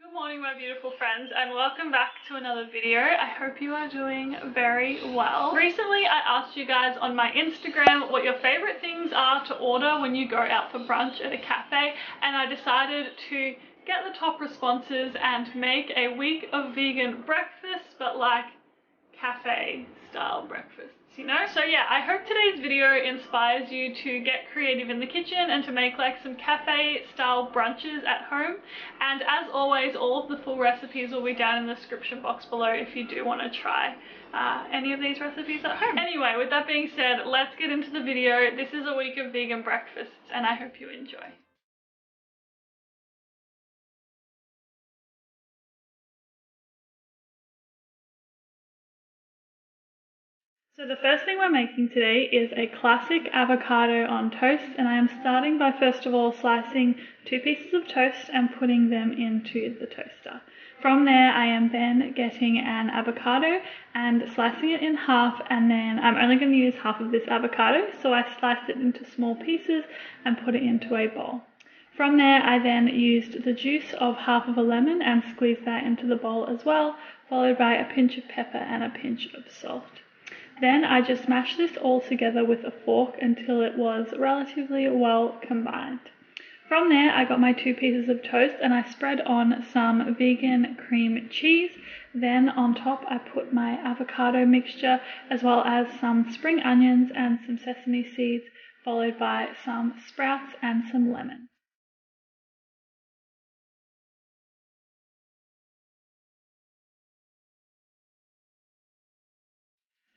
Good morning, my beautiful friends, and welcome back to another video. I hope you are doing very well. Recently I asked you guys on my Instagram what your favorite things are to order when you go out for brunch at a cafe, and I decided to get the top responses and make a week of vegan breakfast, but like cafe style breakfasts, you know? So yeah, I hope today's video inspires you to get creative in the kitchen and to make like some cafe style brunches at home. And as always, all of the full recipes will be down in the description box below if you do want to try any of these recipes at home. Anyway, with that being said, let's get into the video. This is a week of vegan breakfasts and I hope you enjoy. So the first thing we're making today is a classic avocado on toast, and I am starting by first of all slicing 2 pieces of toast and putting them into the toaster. From there I am then getting an avocado and slicing it in half, and then I'm only going to use half of this avocado, so I sliced it into small pieces and put it into a bowl. From there I then used the juice of half of a lemon and squeezed that into the bowl as well, followed by a pinch of pepper and a pinch of salt. Then I just mashed this all together with a fork until it was relatively well combined. From there I got my 2 pieces of toast and I spread on some vegan cream cheese. Then on top I put my avocado mixture as well as some spring onions and some sesame seeds, followed by some sprouts and some lemon.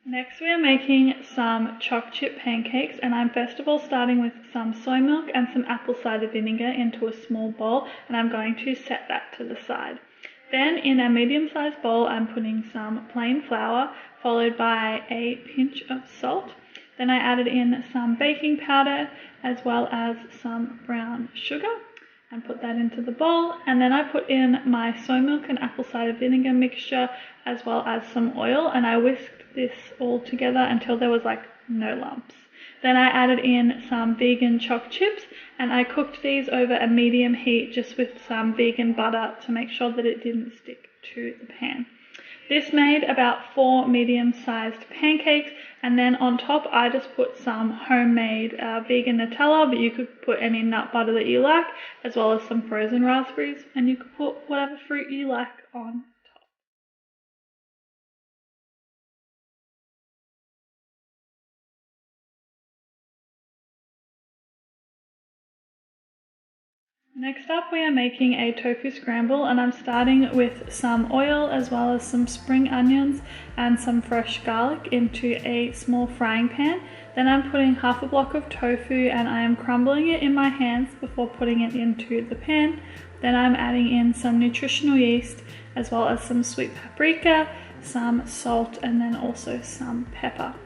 Next we are making some choc chip pancakes, and I'm first of all starting with some soy milk and some apple cider vinegar into a small bowl, and I'm going to set that to the side. Then in a medium-sized bowl I'm putting some plain flour followed by a pinch of salt. Then I added in some baking powder as well as some brown sugar and put that into the bowl, and then I put in my soy milk and apple cider vinegar mixture as well as some oil, and I whisked this all together until there was like no lumps. Then I added in some vegan choc chips and I cooked these over a medium heat just with some vegan butter to make sure that it didn't stick to the pan. This made about 4 medium-sized pancakes, and then on top I just put some homemade vegan Nutella, but you could put any nut butter that you like, as well as some frozen raspberries, and you could put whatever fruit you like on. Next up we are making a tofu scramble, and I'm starting with some oil as well as some spring onions and some fresh garlic into a small frying pan. Then I'm putting half a block of tofu and I am crumbling it in my hands before putting it into the pan. Then I'm adding in some nutritional yeast as well as some sweet paprika, some salt, and then also some pepper.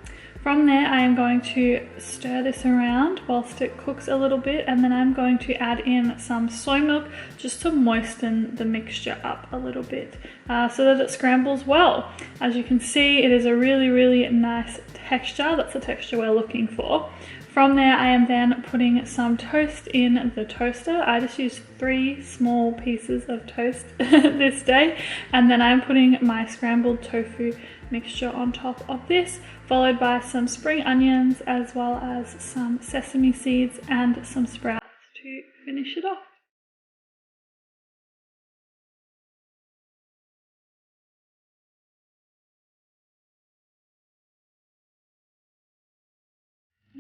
From there I am going to stir this around whilst it cooks a little bit, and then I'm going to add in some soy milk just to moisten the mixture up a little bit so that it scrambles well. As you can see, it is a really nice texture. That's the texture we're looking for. From there I am then putting some toast in the toaster. I just used 3 small pieces of toast this day, and then I'm putting my scrambled tofu mixture on top of this, followed by some spring onions as well as some sesame seeds and some sprouts to finish it off.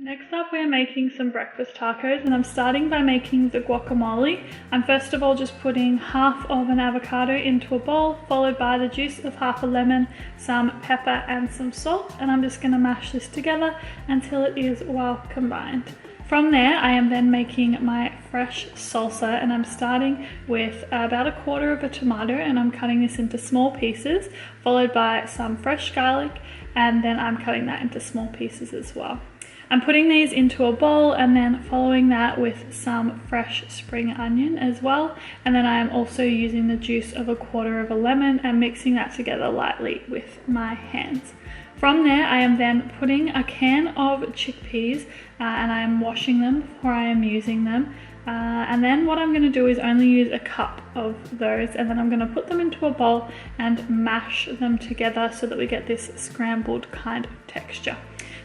Next up we are making some breakfast tacos, and I'm starting by making the guacamole. I'm first of all just putting half of an avocado into a bowl, followed by the juice of half a lemon, some pepper and some salt, and I'm just going to mash this together until it is well combined. From there I am then making my fresh salsa, and I'm starting with about 1/4 of a tomato and I'm cutting this into small pieces, followed by some fresh garlic, and then I'm cutting that into small pieces as well. I'm putting these into a bowl and then following that with some fresh spring onion as well, and then I am also using the juice of 1/4 of a lemon and mixing that together lightly with my hands. From there I am then putting a can of chickpeas and I am washing them before I am using them. And then what I'm going to do is only use a cup of those, and then I'm going to put them into a bowl and mash them together so that we get this scrambled kind of texture.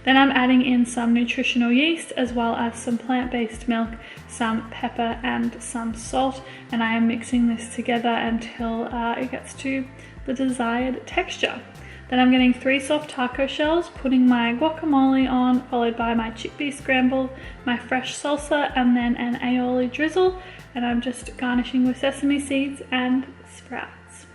Then I'm adding in some nutritional yeast as well as some plant-based milk, some pepper and some salt, and I am mixing this together until it gets to the desired texture. Then I'm getting 3 soft taco shells, putting my guacamole on, followed by my chickpea scramble, my fresh salsa, and then an aioli drizzle, and I'm just garnishing with sesame seeds and sprouts.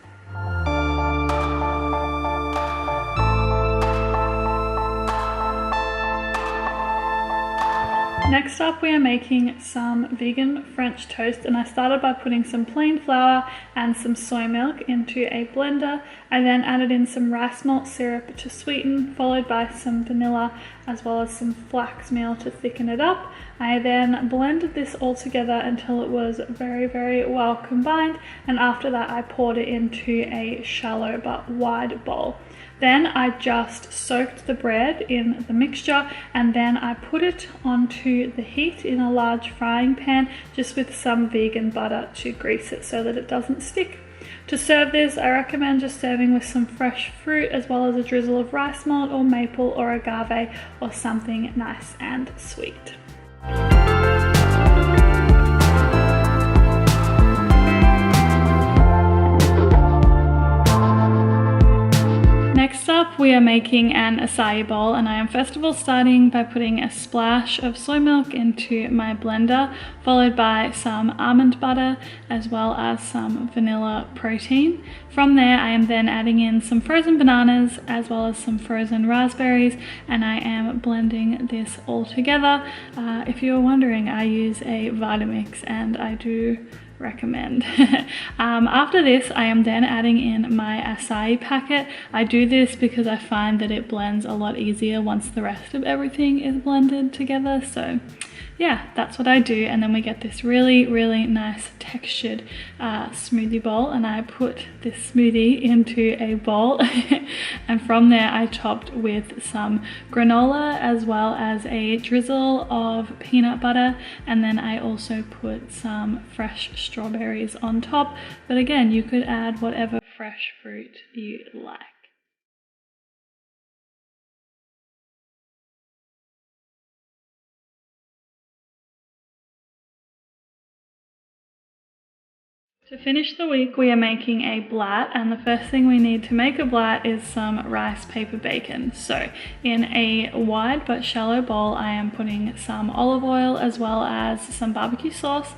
Next up, we are making some vegan French toast, and I started by putting some plain flour and some soy milk into a blender. I then added in some rice malt syrup to sweeten, followed by some vanilla as well as some flax meal to thicken it up. I then blended this all together until it was very, very well combined, and after that I poured it into a shallow but wide bowl. Then I just soaked the bread in the mixture, and then I put it onto the heat in a large frying pan, just with some vegan butter to grease it so that it doesn't stick. To serve this, I recommend just serving with some fresh fruit as well as a drizzle of rice malt or maple or agave or something nice and sweet. Next up, we are making an acai bowl, and I am first of all starting by putting a splash of soy milk into my blender, followed by some almond butter as well as some vanilla protein. From there, I am then adding in some frozen bananas as well as some frozen raspberries, and I am blending this all together. If you are wondering, I use a Vitamix, and I do recommend. After this, I am then adding in my acai packet. I do this because I find that it blends a lot easier once the rest of everything is blended together. So yeah, that's what I do, and then we get this really, really nice textured smoothie bowl, and I put this smoothie into a bowl and from there I topped with some granola as well as a drizzle of peanut butter, and then I also put some fresh strawberries on top, but again, you could add whatever fresh fruit you like. To finish the week, we are making a blat, and the first thing we need to make a blat is some rice paper bacon. So in a wide but shallow bowl, I am putting some olive oil as well as some barbecue sauce,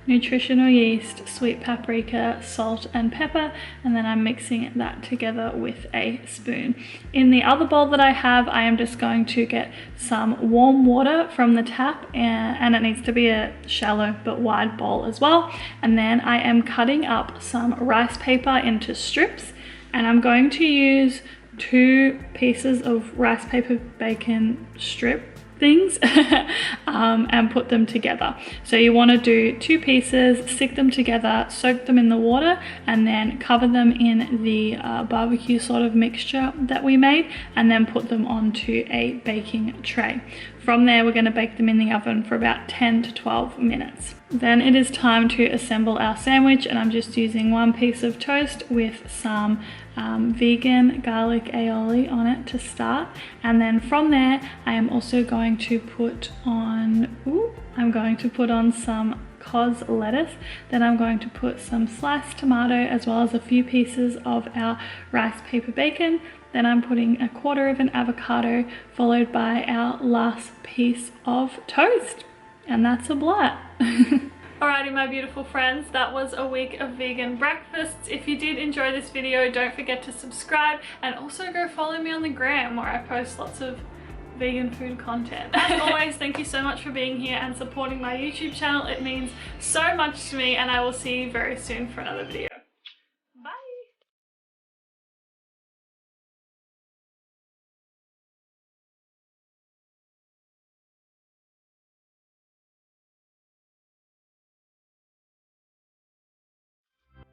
nutritional yeast, sweet paprika, salt and pepper, and then I'm mixing that together with a spoon. In the other bowl that I have, I am just going to get some warm water from the tap, and it needs to be a shallow but wide bowl as well. And then I am cutting up some rice paper into strips, and I'm going to use 2 pieces of rice paper bacon strip things and put them together. So you want to do 2 pieces, stick them together, soak them in the water, and then cover them in the barbecue sort of mixture that we made, and then put them onto a baking tray. From there, we're going to bake them in the oven for about 10 to 12 minutes. Then it is time to assemble our sandwich, and I'm just using 1 piece of toast with some vegan garlic aioli on it to start, and then from there I am also going to put on some cos lettuce. Then I'm going to put some sliced tomato as well as a few pieces of our rice paper bacon. Then I'm putting 1/4 of an avocado, followed by our last piece of toast, and that's a blat. Alrighty, my beautiful friends, that was a week of vegan breakfasts. If you did enjoy this video, don't forget to subscribe, and also go follow me on the gram where I post lots of vegan food content. As always, thank you so much for being here and supporting my YouTube channel. It means so much to me, and I will see you very soon for another video.